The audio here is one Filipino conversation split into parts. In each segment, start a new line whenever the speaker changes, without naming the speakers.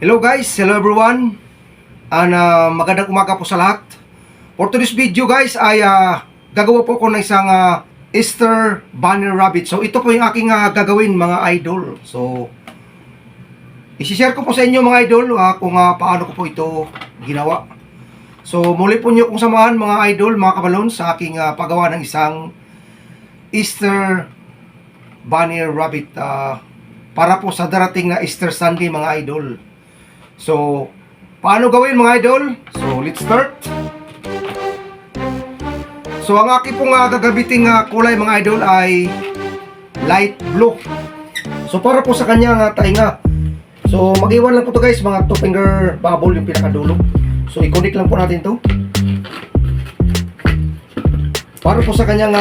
Hello guys, hello everyone. Magandang umaga po sa lahat. For today's video guys ay gagawa po ko ng isang Easter Bunny Rabbit. So ito po yung aking gagawin mga idol. So i-share ko po sa inyo mga idol kung paano ko po ito ginawa. So muli po nyo kong samahan mga idol, mga kabalon sa aking paggawa ng isang Easter Bunny Rabbit para po sa darating na Easter Sunday mga idol. So, paano gawin mga idol? So, let's start. So, ang aking pong gagabiting kulay mga idol ay light blue. So, para po sa kanyang tainga. So, mag-iwan lang po to guys, mga 2 finger bubble yung pinakadulo. So, i-connect lang po natin to. Para po sa kanyang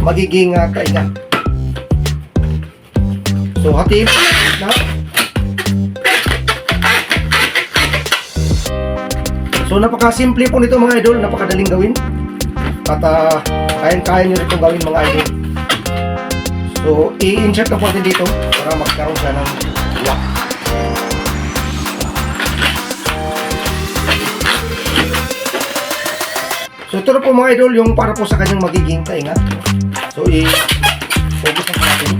magiging tainga. So, hatiin na. So napaka-simple po nito mga idol, napakadaling gawin. At kayang-kaya nyo rin itong gawin mga idol. So i-insert na po natin dito para magkaroon siya ng lock. So ito na po mga idol yung para po sa kanyang magiging tainga. So i-focus na po natin.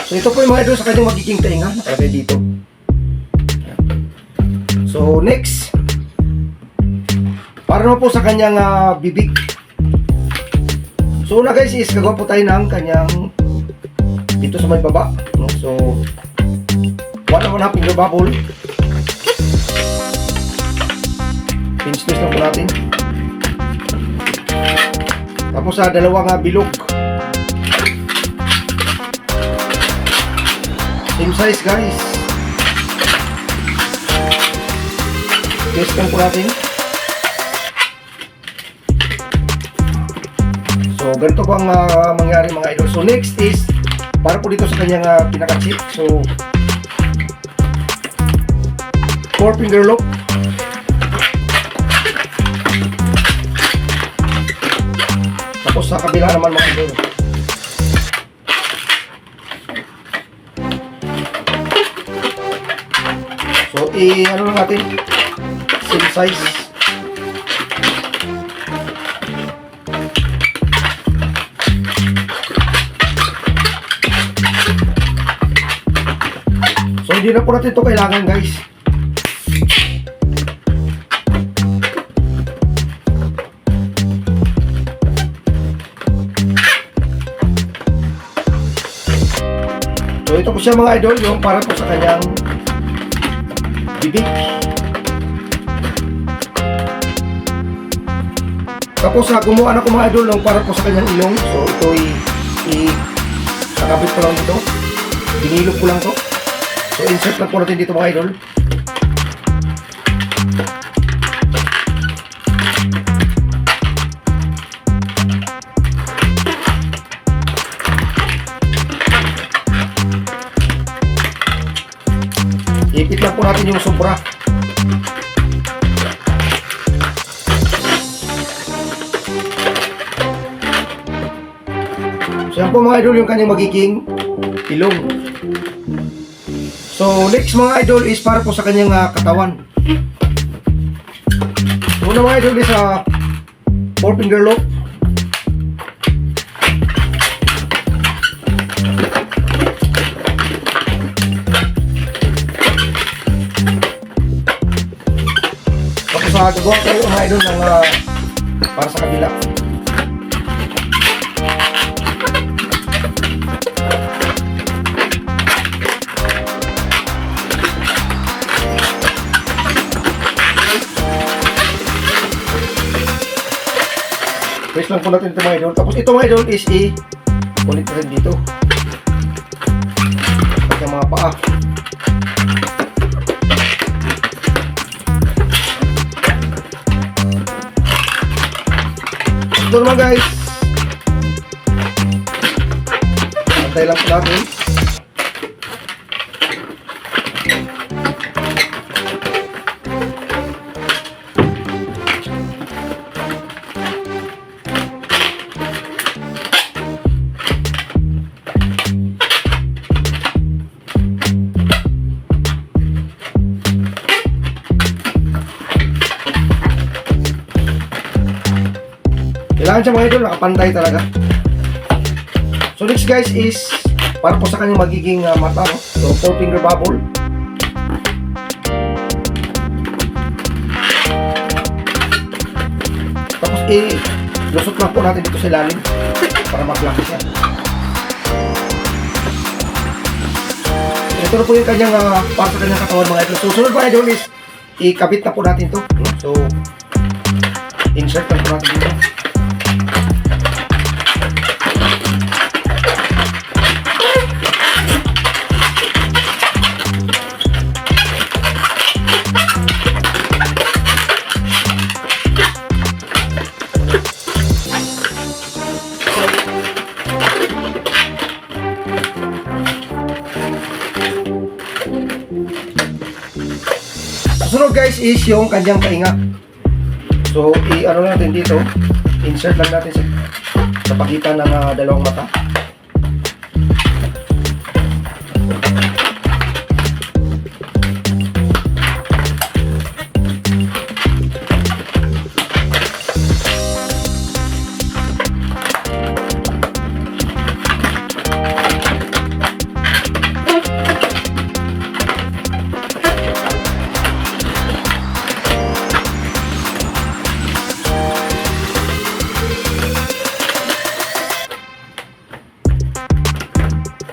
So ito po yung mga idol sa kanyang magiging tainga, nakalagay dito. So next, para naman po sa kanyang bibig. So una guys is gagawa po tayo ng kanyang dito sa may baba. So 1.5 finger bubble. Pinch twist lang po natin. Tapos dalawang bilog. Same size guys. Twist lang po natin. So ganito po ang mangyari mga idol. So next is para po dito sa kanyang pinaka-chip. So 4 finger lock. Tapos sa kabila naman mga idol. So, ano lang natin, same size. So, hindi na po natin ito kailangan guys. So, ito po siya mga idol, yung para po sa kanyang bibig. Tapos gumawa na ko mga idol ng para po sa kanyang ilong. So ito nakabit ko lang dito. Dinilog ko lang to. So insert lang po natin dito mga idol. Ipit lang po natin yung sobra. So yan po mga idol yung kanyang magiging ilong. So next mga idol is para po sa kanyang katawan. So una mga idol is 4 finger lock. Gagawa tayo mga idol ng para sa kabila. Press lang po natin ito mga idol. Tapos ito mga idol is ulit rin dito pag yung mga paa. Ito naman guys, Pantay lang po natin. Kailangan siya mga idol, nakapantay talaga. So next guys is para po sa kanyang magiging mata, no? So 4 finger bubble. Tapos lusot lang po natin dito sa ilalim para mag-lock siya. Ito na po yung kanyang para sa kanyang katawan mga idol. So sunod mga idol is ikabit na po natin to, no? So insert lang po natin dito. Sunod guys is yung kanyang painga. So i-ano natin dito, insert lang natin sa pagitan ng dalawang mata.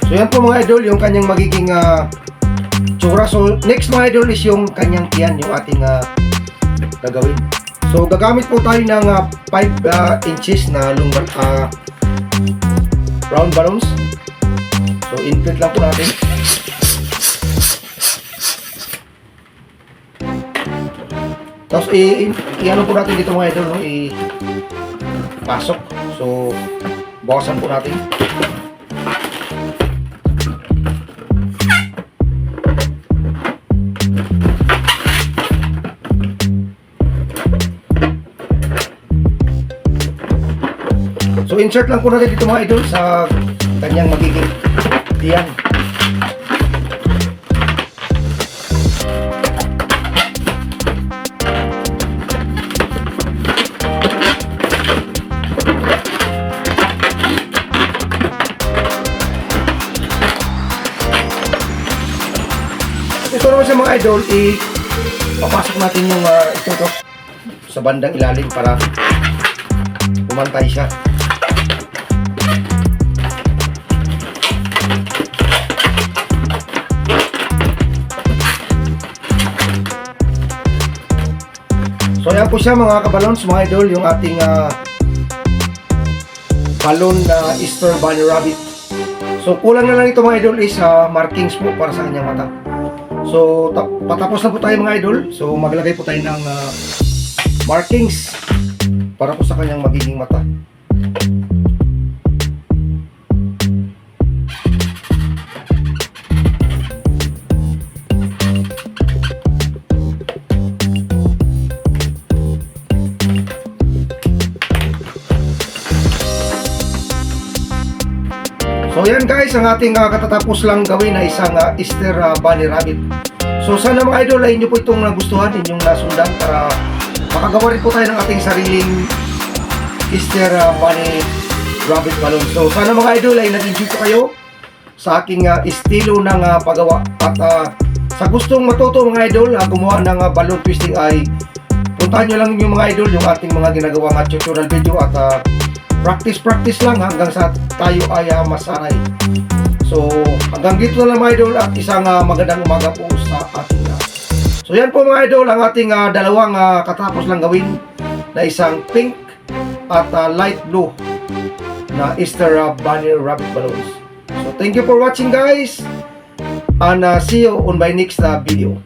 So yan po mga idol, yung kanyang magiging tsura. So next mga idol is yung kanyang tiyan, yung ating gagawin. So gagamit po tayo ng 5 inches na round balloons. So inflate lang po natin. Tapos i-ano po natin dito mga idol, no? I-pasok. So bawasan po natin. So insert lang po natin dito mga idol sa kanyang magiging tiyan. Ito naman sa mga idol, papasok natin yung ito sa bandang ilalim para pumantay siya. So yan po siya mga kabalons, mga idol, yung ating balon na Easter Bunny Rabbit. So kulang na lang ito mga idol is markings po para sa kanyang mata. So patapos na po tayo mga idol. So maglagay po tayo ng markings para po sa kanyang magiging mata. So yan guys, ang ating katatapos lang gawin na isang Easter Bunny Rabbit. So sana mga idol ay inyo po itong nagustuhan, inyong nasundan para makagawa rin po tayo ng ating sariling Easter Bunny Rabbit balloon. So sana mga idol ay nag-enjoy po kayo sa aking estilo ng paggawa. At sa gustong matuto mga idol, gumawa ng balloon twisting ay puntahan nyo lang yung mga idol yung ating mga ginagawang tutorial video at practice lang hanggang sa tayo ay masanay. So hanggang dito na lang mga idol at isang magandang umaga po sa ating So yan po mga idol ang ating dalawang katapos lang gawin na isang pink at light blue na Easter Bunny Rabbit balloons. So thank you for watching guys and see you on my next video.